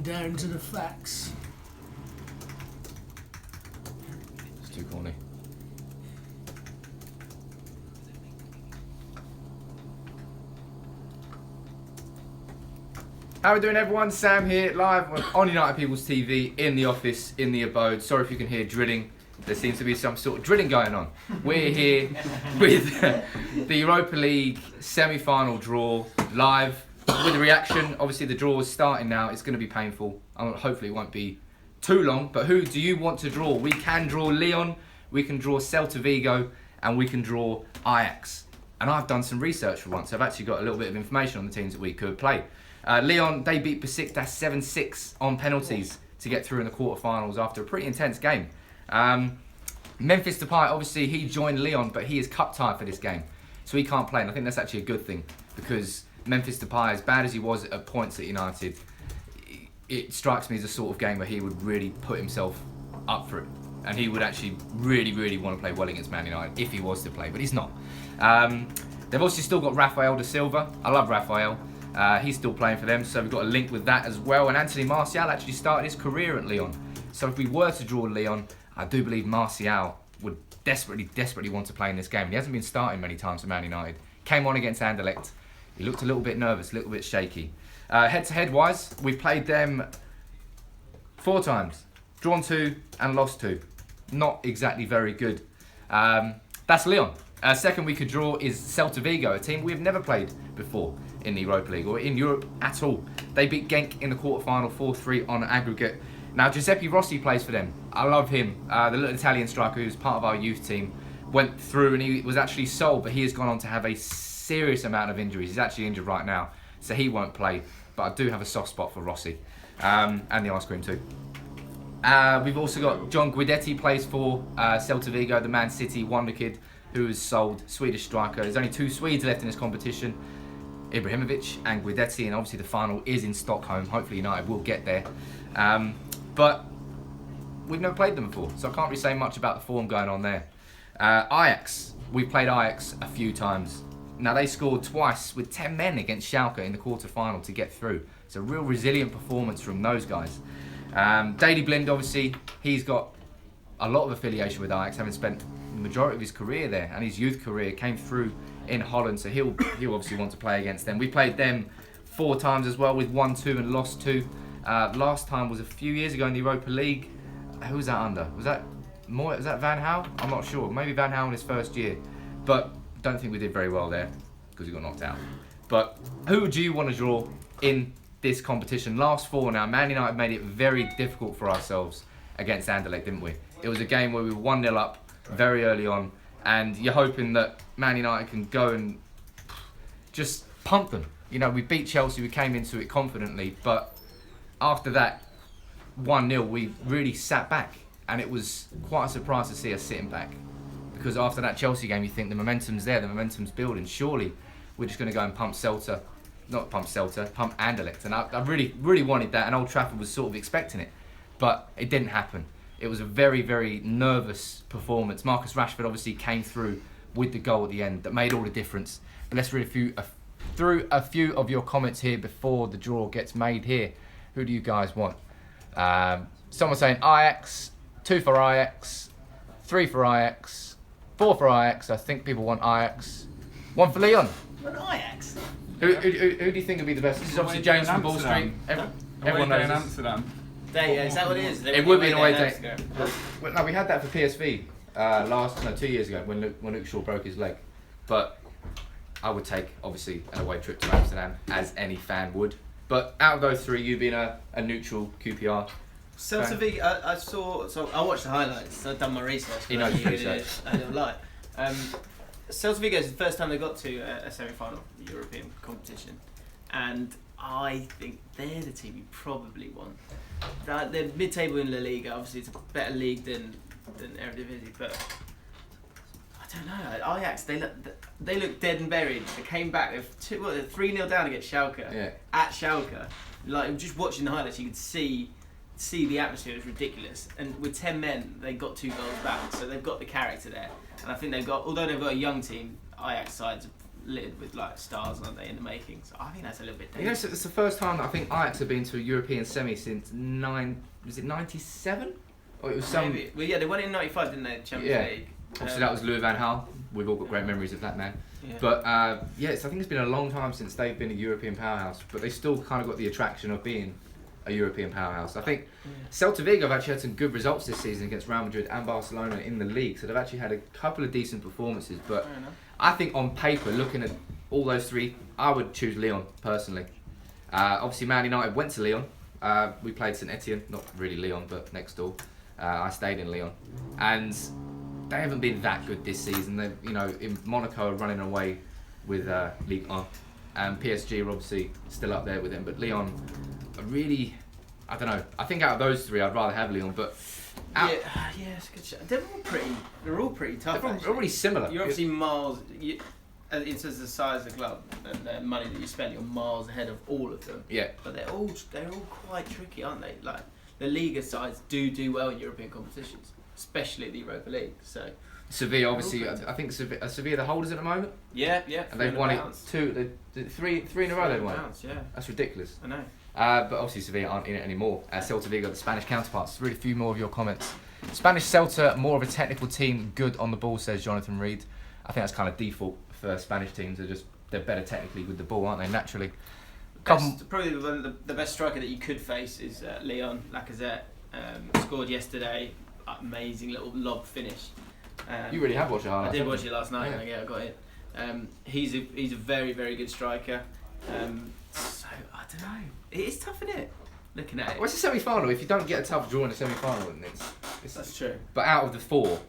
down to the facts. It's too corny. How are we doing, everyone? Sam here, live on United People's TV, in the office, in the abode. Sorry if you can hear drilling. There seems to be some sort of drilling going on. We're here with the Europa League semi-final draw, live, with the reaction. Obviously, the draw is starting now. It's going to be painful. Hopefully, it won't be too long. But who do you want to draw? We can draw Lyon, we can draw Celta Vigo, and we can draw Ajax. And I've done some research for once. I've actually got a little bit of information on the teams that we could play. Lyon, they beat Besiktas 7-6 on penalties to get through in the quarterfinals after a pretty intense game. Memphis Depay, obviously, he joined Lyon, but he is cup tied for this game, so he can't play. And I think that's actually a good thing, because Memphis Depay, as bad as he was at points at United, it strikes me as a sort of game where he would really put himself up for it. And he would actually really, really want to play well against Man United if he was to play, but he's not. They've also still got Rafael da Silva. I love Rafael. He's still playing for them, so we've got a link with that as well. And Anthony Martial actually started his career at Lyon. So if we were to draw Lyon, I do believe Martial would desperately want to play in this game. He hasn't been starting many times for Man United. Came on against Anderlecht. He looked a little bit nervous, a little bit shaky. Head-to-head wise, we've played them 4 times. Drawn 2 and lost 2. Not exactly very good. That's Lyon. Second we could draw is Celta Vigo, a team we've never played before in the Europa League or in Europe at all. They beat Genk in the quarterfinal 4-3 on aggregate. Now Giuseppe Rossi plays for them. I love him. The little Italian striker who's part of our youth team went through and he was actually sold, but he has gone on to have a serious amount of injuries. He's actually injured right now, so he won't play. But I do have a soft spot for Rossi and the ice cream too. We've also got John Guidetti plays for Celta Vigo, the Man City wonder kid who is sold, Swedish striker. There's only 2 Swedes left in this competition, Ibrahimovic and Guidetti, and obviously the final is in Stockholm. Hopefully United will get there. But we've never played them before, so I can't really say much about the form going on there. Ajax, we've played Ajax a few times. Now they scored twice with 10 men against Schalke in the quarter-final to get through. It's a real resilient performance from those guys. Daley Blind, obviously, he's got a lot of affiliation with Ajax, having spent the majority of his career there, and his youth career came through in Holland, so he'll obviously want to play against them. We played them 4 times as well, with 1-2 and lost 2. Last time was a few years ago in the Europa League. Who was that under? Was that Van Gaal? I'm not sure. Maybe Van Gaal in his first year. But don't think we did very well there because we got knocked out. But who do you want to draw in this competition? Last 4 now. Man United made it very difficult for ourselves against Anderlecht, didn't we? It was a game where we were 1-0 up very early on, and you're hoping that Man United can go and just pump them. You know, we beat Chelsea, we came into it confidently, but after that 1-0, we really sat back, and it was quite a surprise to see us sitting back, because after that Chelsea game you think the momentum's there, the momentum's building, surely we're just going to go and pump Anderlecht, and I really wanted that, and Old Trafford was sort of expecting it, but it didn't happen. It was a very, very nervous performance. Marcus Rashford obviously came through with the goal at the end that made all the difference. But let's read through a few of your comments here before the draw gets made here. Who do you guys want? Someone saying Ajax, 2 for Ajax, 3 for Ajax, 4 for Ajax. I think people want Ajax. 1 for Lyon. What Ajax? Who do you think would be the best? This is obviously James from Ball Street. Everyone knows this. Amsterdam. Is that what it is? It would be an away day. Well, no, we had that for PSV 2 years ago when Luke Shaw broke his leg. But I would take, obviously, an away trip to Amsterdam, as any fan would. But out of those 3, you being a neutral QPR. Celta Vigo, I watched the highlights. I've done my research. He knows his research. I don't lie. Celta Vigo is the first time they got to a semi-final European competition, and I think they're the team you probably want. They're mid-table in La Liga. Obviously, it's a better league than Eredivisie, but I don't know. Ajax, they look dead and buried. They came back. They're 3-0 down against Schalke. At Schalke, like just watching the highlights, you could see the atmosphere was ridiculous. And with 10 men, they got 2 goals back, so they've got the character there. And I think although they've got a young team, Ajax side's littered with like stars, aren't they, in the making? So I think that's a little bit You know, dangerous. it's the first time that I think Ajax have been to a European semi since was it 97? Or it was some. Maybe. Well, yeah, they won in '95, didn't they? Champions League. Obviously, that was Louis van Gaal. We've all got great memories of that man. Yeah. But yes, I think it's been a long time since they've been a European powerhouse, but they still kind of got the attraction of being a European powerhouse. I think Celta Vigo have actually had some good results this season against Real Madrid and Barcelona in the league, so they've actually had a couple of decent performances. But I think on paper, looking at all those three, I would choose Lyon personally. Obviously, Man United went to Lyon. We played St Etienne, not really Lyon, but next door. I stayed in Lyon, and they haven't been that good this season. They, in Monaco are running away with Ligue 1, and PSG are obviously still up there with them. But Lyon are really, I don't know. I think out of those three, I'd rather have Lyon. But it's a good shot. They're all pretty tough. They're already similar. You're obviously miles. In terms of the size of the club and the money that you spend, you're miles ahead of all of them. Yeah. But they're all quite tricky, aren't they? Like the Liga sides do well in European competitions, especially the Europa League. So Sevilla, obviously, I think Sevilla the holders at the moment. Yeah. And they've won it three in a row. They've won. Yeah. That's ridiculous. I know. But obviously Sevilla aren't in it anymore. Celta Vigo, the Spanish counterparts. Read a few more of your comments. Spanish Celta, more of a technical team, good on the ball, says Jonathan Reed. I think that's kind of default for Spanish teams. They're better technically with the ball, aren't they? Naturally. Probably the best striker that you could face is Leon Lacazette. Scored yesterday. Amazing little lob finish. You really have watched it, I did watch it last night. Yeah, I got it. He's a very, very good striker. So I don't know. It is tough, isn't it? Looking at it. Well, it's a semi-final. If you don't get a tough draw in a semi-final, then That's true. But out of the four,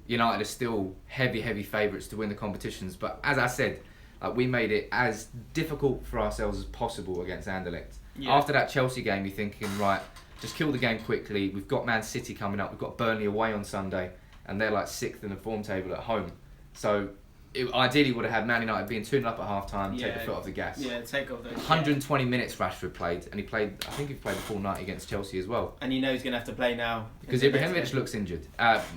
United are still heavy favourites to win the competitions. But as I said, we made it as difficult for ourselves as possible against Anderlecht. Yeah. After that Chelsea game, you're thinking, right, just kill the game quickly. We've got Man City coming up. We've got Burnley away on Sunday, and they're like 6th in the form table at home. So ideally would have had Man United being 2-0 up at half time, take the foot off the gas. Yeah, take off those. 120 minutes Rashford played, and I think he played the full night against Chelsea as well. And you know he's going to have to play now. Because Ibrahimovic looks injured.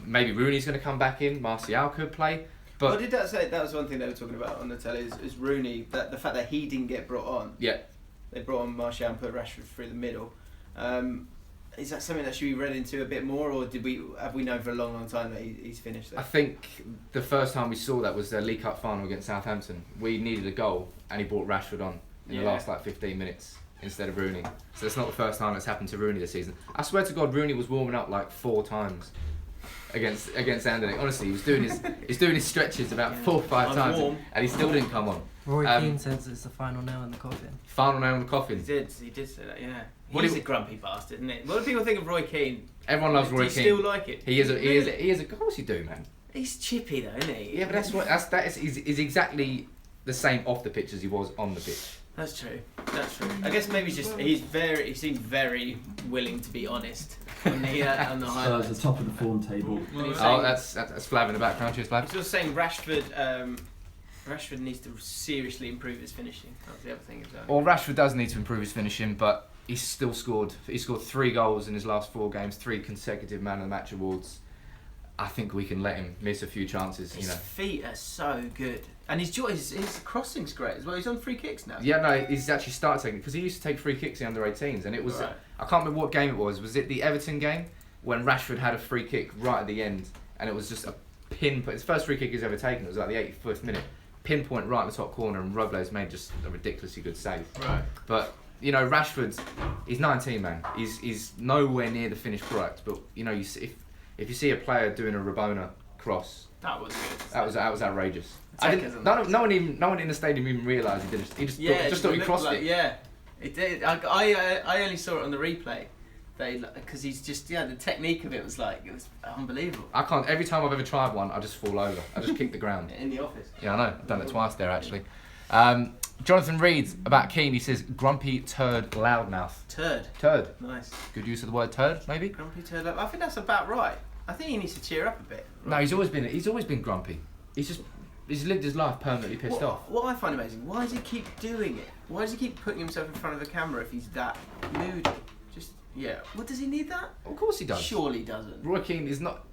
Maybe Rooney's going to come back in, Martial could play. But well, did that say, that was one thing they were talking about on the telly, is Rooney, that the fact that he didn't get brought on. Yeah. They brought on Martial and put Rashford through the middle. Is that something that should be read into a bit more, or have we known for a long time that he's finished there? I think the first time we saw that was their League Cup final against Southampton. We needed a goal, and he brought Rashford on in the last 15 minutes instead of Rooney. So it's not the first time that's happened to Rooney this season. I swear to God, Rooney was warming up 4 times against Anderlecht. Honestly, he was doing his stretches about 4 or 5 times, and he still didn't come on. Roy Keane says it's the final nail in the coffin. Final nail in the coffin. He did say that, yeah. He's a grumpy bastard, isn't it? What do people think of Roy Keane? Everyone loves Roy Keane. Do you still like it? He is. Of course you do, man. He's chippy though, isn't he? Yeah, but that is exactly the same off the pitch as he was on the pitch. That's true. I guess maybe he seemed very willing to be honest on the highlights. At the top of the form table. That's Flav in the background. Cheers, Flav. I was saying Rashford needs to seriously improve his finishing. That was the other thing. Well, Rashford does need to improve his finishing, but he's still scored. He scored 3 goals in his last 4 games, 3 consecutive Man of the Match awards. I think we can let him miss a few chances. His feet are so good, and his crossing's great as well. He's on free kicks now. Yeah, no, he's actually started taking, because he used to take free kicks in under-18s, and it was I can't remember what game it was. Was it the Everton game when Rashford had a free kick right at the end, and it was just a pinpoint. His first free kick he's ever taken. It was like the 85th minute. Pinpoint right in the top corner, and Robles made just a ridiculously good save. Right. But Rashford, he's 19, man. He's nowhere near the finished product. But if you see a player doing a Rabona cross, that was good. That was outrageous. No one in the stadium even realised he did it. He just thought he crossed it. Yeah, it did. I only saw it on the replay. Because he's just the technique of it was unbelievable. I can't. Every time I've ever tried one, I just fall over. I just kick the ground. In the office. Yeah, I know. I've done it twice there actually. Jonathan Reed about Keane. He says grumpy turd loudmouth. Turd. Nice. Good use of the word turd, maybe. Grumpy turd. I think that's about right. I think he needs to cheer up a bit. No, he's always been grumpy. He's lived his life permanently pissed off. What I find amazing, why does he keep doing it? Why does he keep putting himself in front of a camera if he's that moody? Yeah. What, does he need that? Of course he does. Surely he doesn't. Roy Keane is not...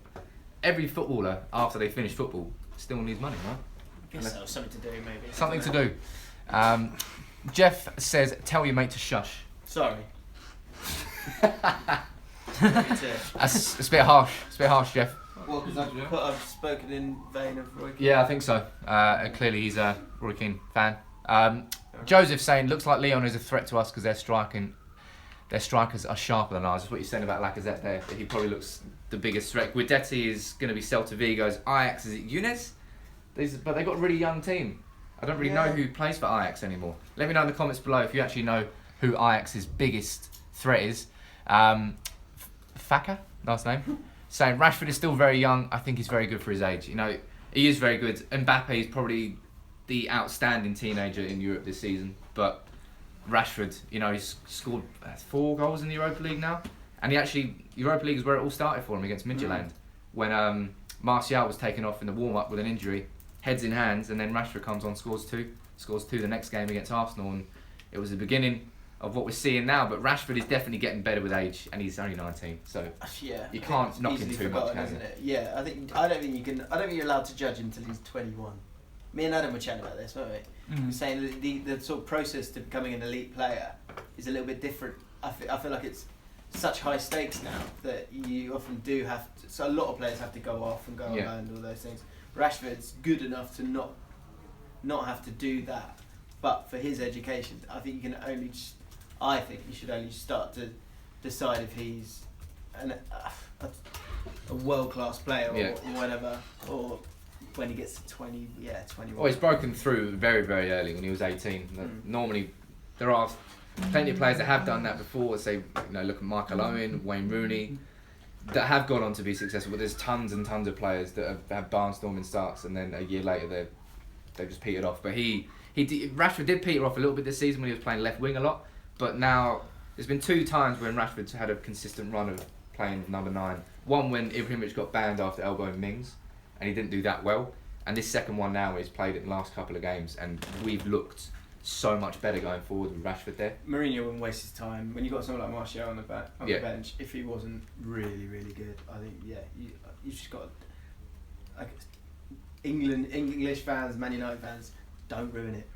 Every footballer, after they finish football, still needs money, right? guess so. Something to do, maybe. Something to do. Jeff says, tell your mate to shush. Sorry. It's a bit harsh. It's a bit harsh, Jeff. Well, because I've spoken in vain of Roy Keane. Yeah, I think so. Clearly he's a Roy Keane fan. Joseph saying, looks like Lyon is a threat to us because their strikers are sharper than ours. That's what you're saying about Lacazette there. He probably looks the biggest threat. Guidetti is going to be Celta Vigo's. Ajax, is it Younes? But they've got a really young team. I don't really know who plays for Ajax anymore. Let me know in the comments below if you actually know who Ajax's biggest threat is. Faka, last name, saying Rashford is still very young. I think he's very good for his age. You know, he is very good. Mbappe is probably the outstanding teenager in Europe this season. But Rashford, you know, he's scored 4 goals in the Europa League now. And Europa League is where it all started for him against Midtjylland. When Martial was taken off in the warm-up with an injury, heads in hands, and then Rashford comes on, scores two the next game against Arsenal, and it was the beginning of what we're seeing now. But Rashford is definitely getting better with age, and he's only 19, so you can't knock him too much, can you? Yeah, I don't think you're allowed to judge him until he's 21. Me and Adam were chatting about this, weren't we? We were saying that the sort of process to becoming an elite player is a little bit different. I feel like it's such high stakes now that you often do have to, so a lot of players have to go off and go and learn all those things. Rashford's good enough to not have to do that, but for his education, I think you should only start to decide if he's a world-class player or whatever, or when he gets to 21. Well, he's broken through very, very early when he was 18. Normally, there are plenty of players that have done that before. Say, look at Michael Owen, Wayne Rooney, that have gone on to be successful. But there's tons and tons of players that have barnstorming starts, and then a year later they've just petered off. But Rashford did peter off a little bit this season when he was playing left wing a lot. But now there's been 2 times when Rashford's had a consistent run of playing number 9. One when Ibrahimovic got banned after elbowing Mings, and he didn't do that well. And this second one now, he's played it in the last couple of games, and we've looked so much better going forward with Rashford there. Mourinho wouldn't waste his time when you got someone like Martial on the bench. If he wasn't really, really good, I think you just got English fans, Man United fans. Don't ruin it.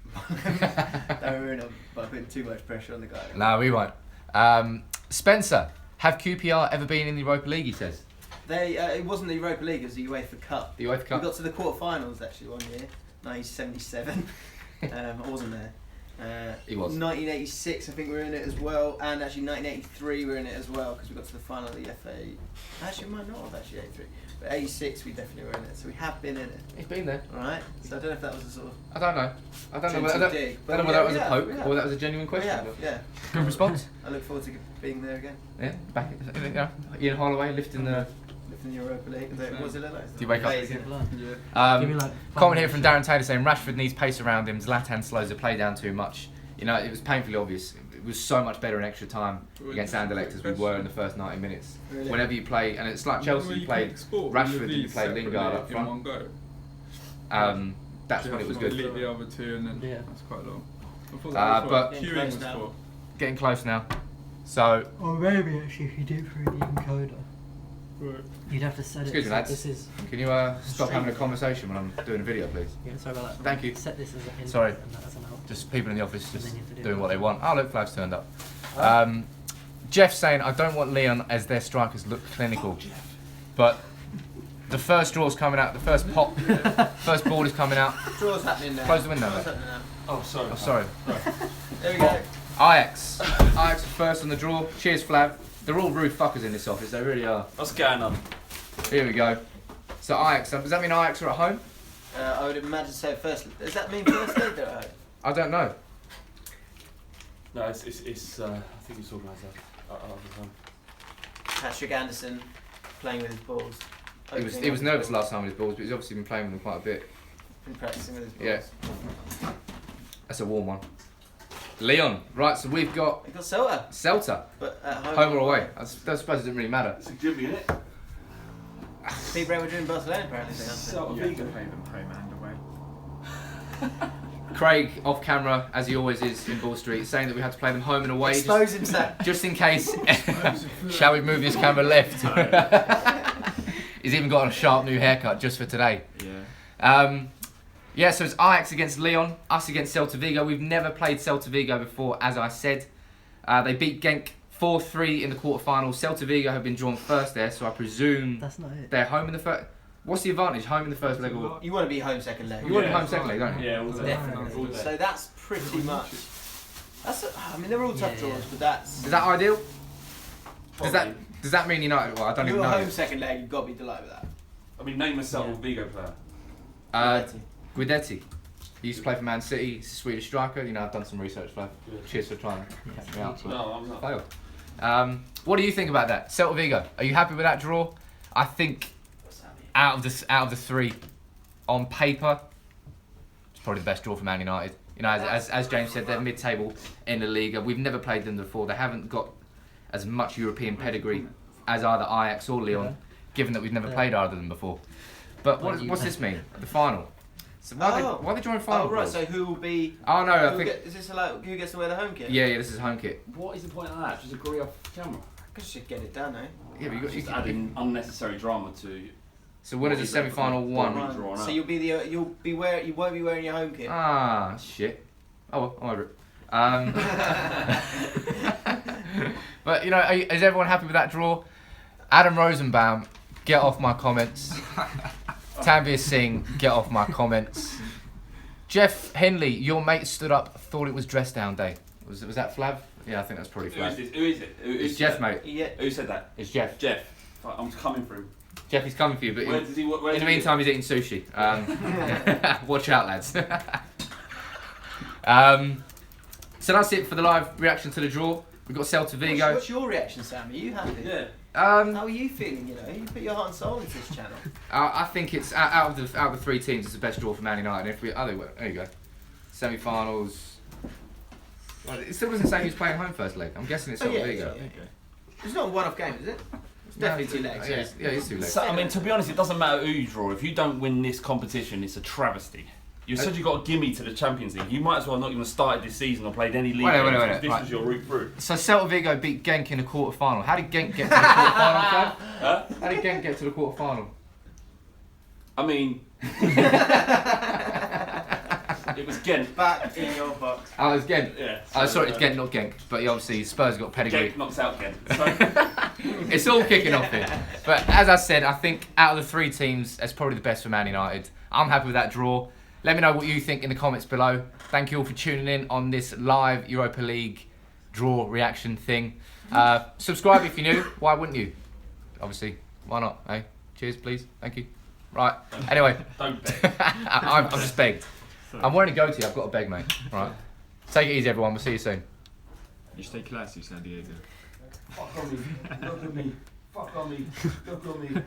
Don't ruin it by putting too much pressure on the guy. No, we won't. Spencer, have QPR ever been in the Europa League? He says. It wasn't the Europa League, it was the UEFA Cup. The UEFA Cup. We got to the quarterfinals actually one year, 1977. I wasn't there. He was. 1986, I think we were in it as well, and actually 1983 we were in it as well because we got to the final of the FA. Actually, we might not have actually 83, but 86 we definitely were in it. So we have been in it. He's been there. All right. So I don't know if that was a sort of. I don't know whether that was a poke or that was a genuine question. Yeah. Good response. I look forward to being there again. Yeah, back Ian Holloway lifting the Europa League. What was it like? Do you wake up? Yeah. Comment here from Darren Taylor saying Rashford needs pace around him. Zlatan slows the play down too much. It was painfully obvious. It was so much better in extra time against Anderlecht as we were in the first 90 minutes. Really? Whenever you play, and it's like Chelsea, you played Rashford and you played Lingard up front. That's when it was good. Delete the other 2 and then that's quite long. But queuing was for. Getting close now. So. Or maybe actually if you do it through the encoder. Right. You'd have to set Excuse it. me, lads. This is. Can you stop having a conversation when I'm doing a video, please? Yeah, sorry about that. Thank you. Set this as an in. Sorry. And that as an out. Just people in the office And just then you have to do doing it. what they want. Oh, look, Flav's turned up. Jeff saying, I don't want Lyon as their strikers look clinical. But the first draw's coming out, the first pop, first ball is coming out. Draw's happening now. Close the window, mate. Oh, sorry. Oh, sorry. There we go. Ajax. Ajax are first on the draw. Cheers, Flav. They're all rude fuckers in this office, they really are. What's going on? Here we go. So Ajax, does that mean Ajax are at home? I would imagine so. First, does that mean first leg they're at home? I don't know. No, it's I think it's organised at the time. Patrick Anderson playing with his balls. He was nervous last time with his balls, but he's obviously been playing with them quite a bit. Been practicing with his balls. Yeah. That's a warm one. Lyon. Right, so we've got Celta. But at Home or away? I suppose it doesn't really matter. It's a jimmy, isn't it? People were doing Barcelona apparently. Celta Vigo. Play them home and away. Craig, off camera, as he always is in Ball Street, saying that we had to play them home and away. Expose himself. Just in case. Shall we move this camera left? He's even got a sharp new haircut just for today. Yeah. Yeah, so it's Ajax against Lyon, us against Celta Vigo. We've never played Celta Vigo before, as I said. They beat Genk 4-3 in the quarterfinals. Celta Vigo have been drawn first there, so I presume That's not it. they're home in the first. What's the advantage? Home in the first leg or? You want to be home second leg. You want to be home second leg, don't you? Yeah, all day. Definitely. All day. So that's pretty much. I mean, they're all tough Yeah, draws, yeah. but that's. Is that ideal? Probably. Does that mean United? Well, I don't If even you're know. home second leg, you've got to be delighted with that. I mean, name a Celta Vigo player. Guidetti. He used to play for Man City. He's a Swedish striker. You know, I've done some research, Flav. Good. Cheers for trying to catch me out. but No, I'm not. failed. What do you think about that, Celta Vigo? Are you happy with that draw? I think out of the three, on paper, it's probably the best draw for Man United. You know, as James said, they're mid-table in the Liga. We've never played them before. They haven't got as much European pedigree as either Ajax or Lyon, given that we've never played either of them before. But what's this mean? The final. So why are they drawing final? Oh, right, draws? so who will be. Oh no, I think. Is this like who gets to wear the home kit? Yeah, this is home kit. What is the point of that? Just agree off camera. Because you should get it done, eh? Yeah, but Just adding unnecessary drama to. So when is the semi-final one? Right. Drawn So up. you won't be wearing your home kit. Ah, shit. Oh well, I'm over it. But you know, is everyone happy with that draw? Adam Rosenbaum, get off my comments. Tanvir Singh, get off my comments. Jeff Henley, your mate stood up, thought it was dress down day. Was that Flav? Yeah, I think that's probably Who is Flav. this? Who is it? It's Jeff, mate. Yeah. Who said that? It's Jeff. Jeff. Fuck, I'm coming for him. Jeff, he's coming for you, but Where does he? Where in the does he meantime, he's eating sushi. Watch out, lads. So that's it for the live reaction to the draw. We've got Celta Vigo. What's your reaction, Sam? Are you happy? Yeah. How are you feeling? You know, you put your heart and soul into this channel. I think it's out of the three teams, it's the best draw for Man United. If we, there you go, semi-finals. Well, it still doesn't say who's playing home first leg. I'm guessing it's Celta Vigo. It's not a one-off game, is it? It's definitely 2 legs. Yeah, it's 2 legs. So, I mean, to be honest, it doesn't matter who you draw. If you don't win this competition, it's a travesty. You said you got a gimme to the Champions League. You might as well not even started this season or played any league games, because this was your route through. So Celta Vigo beat Genk in the quarter-final. How did Genk get to the quarter-final, Fab? Huh? How did Genk get to the quarter-final? I mean, it was Ghent. Back in your box. Oh, it's Genk. Yeah. Sorry, it's Genk, not Genk. But yeah, obviously Spurs got pedigree. Ghent knocks out Ghent. So, It's all kicking off here. But as I said, I think out of the three teams, that's probably the best for Man United. I'm happy with that draw. Let me know what you think in the comments below. Thank you all for tuning in on this live Europa League draw reaction thing. Subscribe if you're new. Why wouldn't you? Obviously, why not? Hey, cheers, please. Thank you. Right. Anyway, don't bet. I'm just begged. I'm wearing a goatee. I've got to beg, mate. Right. Take it easy, everyone. We'll see you soon. You stay classy, San Diego. Fuck on me. Look at me. Fuck on me. Look on me.